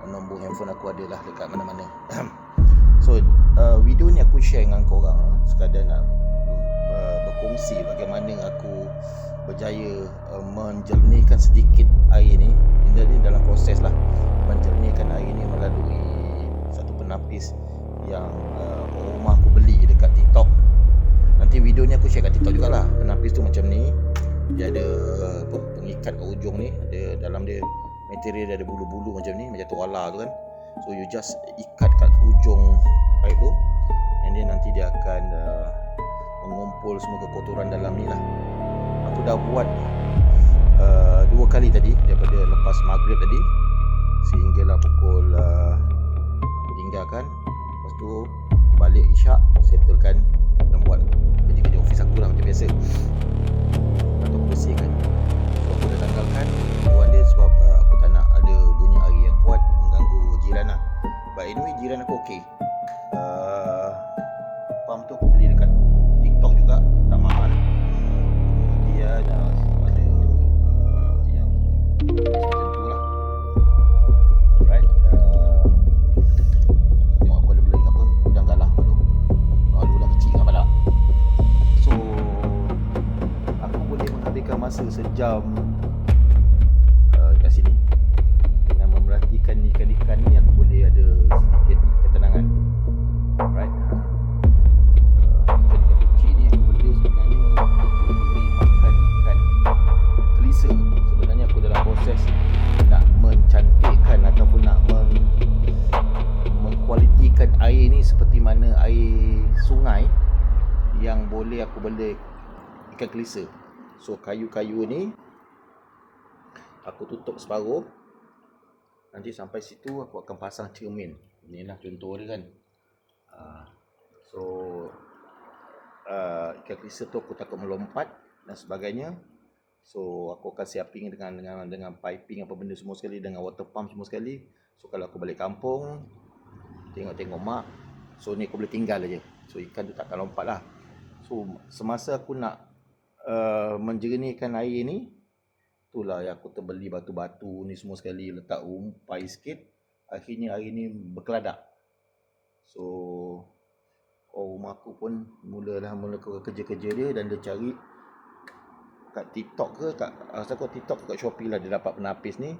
Nombor handphone aku ada lah dekat mana-mana. So video ni aku share dengan korang sekadar nak berkongsi bagaimana aku berjaya menjernihkan sedikit air ni. Ini dalam proses lah menjernihkan air ni melalui satu penapis yang rumah aku beli dekat TikTok. Nanti video ni aku share kat TikTok jugalah. Penapis tu macam ni, dia ada pengikat kat ujung ni, ada dalam dia material, dia ada bulu-bulu macam ni, macam tuala tu kan. So you just ikat kat ujung pipe tu, and then nanti dia akan mengumpul semua kekotoran dalam ni lah. Aku dah buat 2 kali tadi, daripada lepas maghrib tadi sehinggalah pukul aku tinggalkan. Lepas tu balik isyak, settlekan dan buat kerja-kerja office aku lah macam biasa. Lepas tu aku bersihkan. So aku dah tanggalkan buat dia sebab aku tak nak ada bunyi air yang kuat mengganggu jiran lah. But anyway, jiran aku okey. Pump tu aku beli dekat TikTok juga, tak mahal. Dia ada yang macam tu lah. Right, tengok aku ada beli apa, udang galah tu. Udang kecil kan balak. So aku boleh menghabiskan masa sejam kat sini dengan memerhatikan ikan-ikan ni. Aku boleh ada sedikit ketenangan. Right, ikan-ikan kecil ni aku beli sebenarnya untuk beri makan ikan kelisa. Sebenarnya aku dalam proses nak mencantikkan ataupun nak mengkualitikan air ni seperti mana air sungai yang boleh aku beli ikan kelisa. So kayu-kayu ni aku tutup separuh. Nanti sampai situ aku akan pasang cermin. Inilah contoh dia kan. So ikan kelisa tu aku takut melompat dan sebagainya. So aku akan siapin dengan piping apa benda semua sekali, dengan water pump semua sekali. So kalau aku balik kampung, tengok-tengok mak, so ni aku boleh tinggal aja. So ikan tu takkan lompat lah. So semasa aku nak menjernihkan air ni, itulah yang aku terbeli batu-batu ni semua sekali, letak umpai sikit. Akhirnya air ni berkeladak. So rumah aku pun mula kerja-kerja dia, dan dia cari kat TikTok ke kat TikTok kat Shopee lah, dia dapat penapis ni.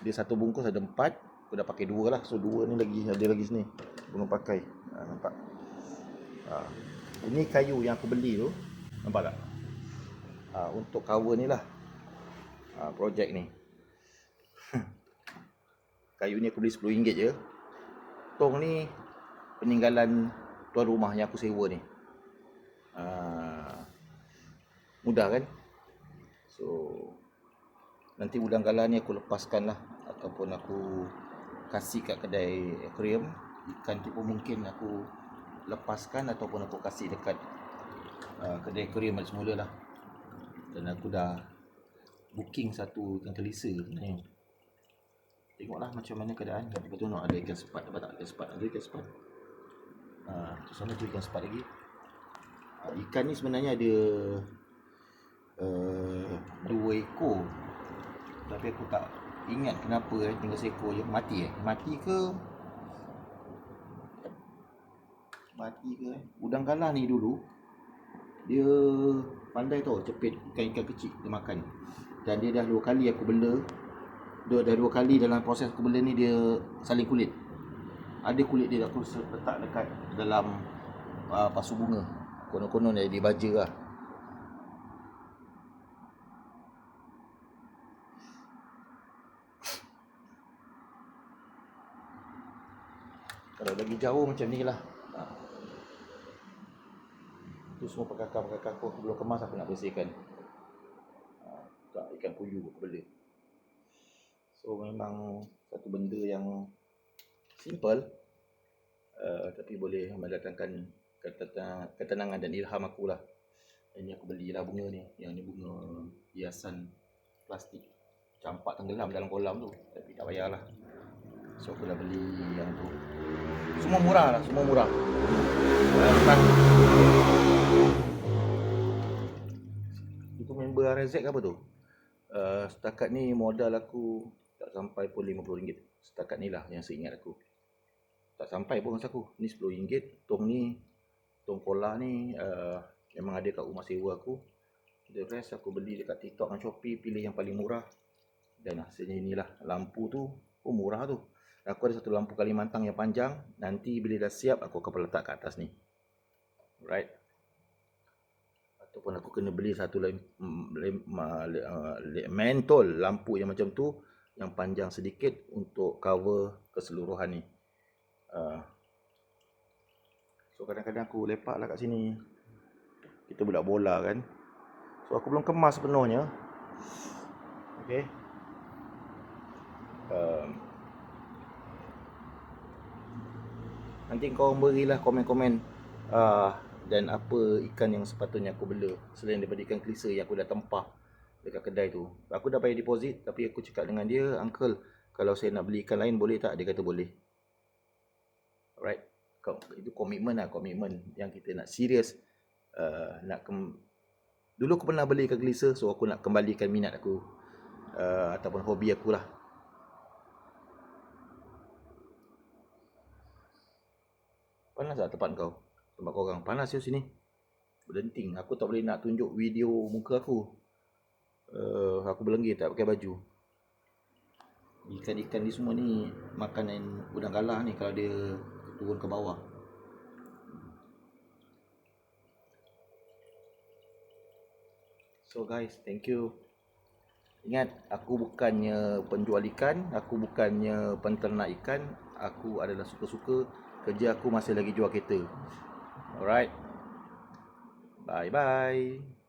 Dia satu bungkus ada 4, aku dah pakai 2 lah. So 2 ni ada lagi sini belum pakai. Nampak? Ini kayu yang aku beli tu, nampak tak? Untuk cover ni lah, projek ni. Kayu ni aku beli RM10 je. Tong ni peninggalan tuan rumah yang aku sewa ni. Mudah kan? So nanti udang galah ni aku lepaskan lah, ataupun aku kasih kat kedai aquarium. Ikan tu pun mungkin aku lepaskan ataupun aku kasih dekat kedai aquarium semula lah. Dan aku dah booking satu ikan kelisa sebenarnya. Tengoklah macam mana keadaan. Betul nak ada ikan sepat, dapat tak ikan sepat? Ada ikan sepat. Tu sana tu ikan sepat lagi. Ikan ni sebenarnya ada 2 ekor. Tapi aku tak ingat kenapa tinggal seekor je. Mati ke? Udang galah ni dulu dia pandai tau cepit ikan-ikan kecil dia makan. Dan dia dah 2 kali aku bela. Dah 2 kali dalam proses aku bela ni dia saling kulit. Ada kulit dia aku letak dekat dalam pasu bunga. Konon-konon dia baja lah. Kalau lagi jauh macam ni lah. Itu semua perkakar-perkakar aku belum kemas, aku nak bersihkan. Tak, ikan puyuh aku bela. So memang satu benda yang simple, tapi boleh mendatangkan ketenangan dan ilham aku lah. Ini aku belilah bunga ni. Yang ni bunga hiasan plastik, campak tenggelam dalam kolam tu. Tapi tak payahlah. So aku dah beli yang tu. Semua murah lah, semua murah. Itu member RZ ke apa tu? Setakat ni modal aku tak sampai pun RM50. Setakat ni lah yang seingat aku. Tak sampai pun masa aku. Ni RM10. Tong cola ni memang ada kat rumah sewa aku. The rest aku beli dekat TikTok dan Shopee, pilih yang paling murah. Dan hasilnya inilah. Lampu tu pun murah tu. Aku ada satu lampu Kalimantan yang panjang. Nanti bila dah siap aku akan letak kat atas ni. Right. Ataupun aku kena beli satu mentol lampu yang macam tu, yang panjang sedikit untuk cover keseluruhan ni. So kadang-kadang aku lepak lah kat sini. Kita budak bola kan. So aku belum kemas sepenuhnya. Okay. Nanti kau berilah komen-komen dan apa ikan yang sepatutnya aku bela, selain daripada ikan kelisa yang aku dah tempah dekat kedai tu. Aku dah bayar deposit, tapi aku cakap dengan dia, "Uncle, kalau saya nak beli ikan lain boleh tak?" Dia kata boleh. Alright. Itu komitmen lah, komitmen yang kita nak serius. Dulu aku pernah beli ikan kelisa, so aku nak kembalikan minat aku ataupun hobi aku lah. Panas tak tempat kau? Tempat korang panas ya sini. Berdenting. Aku tak boleh nak tunjuk video muka aku. Aku berlenggir tak pakai baju. Ikan-ikan ni semua ni makanan udang galah ni kalau dia turun ke bawah. So guys, thank you. Ingat, aku bukannya penjual ikan, aku bukannya penternak ikan. Aku adalah suka-suka. Kerja aku masih lagi jual kereta. Alright. Bye-bye.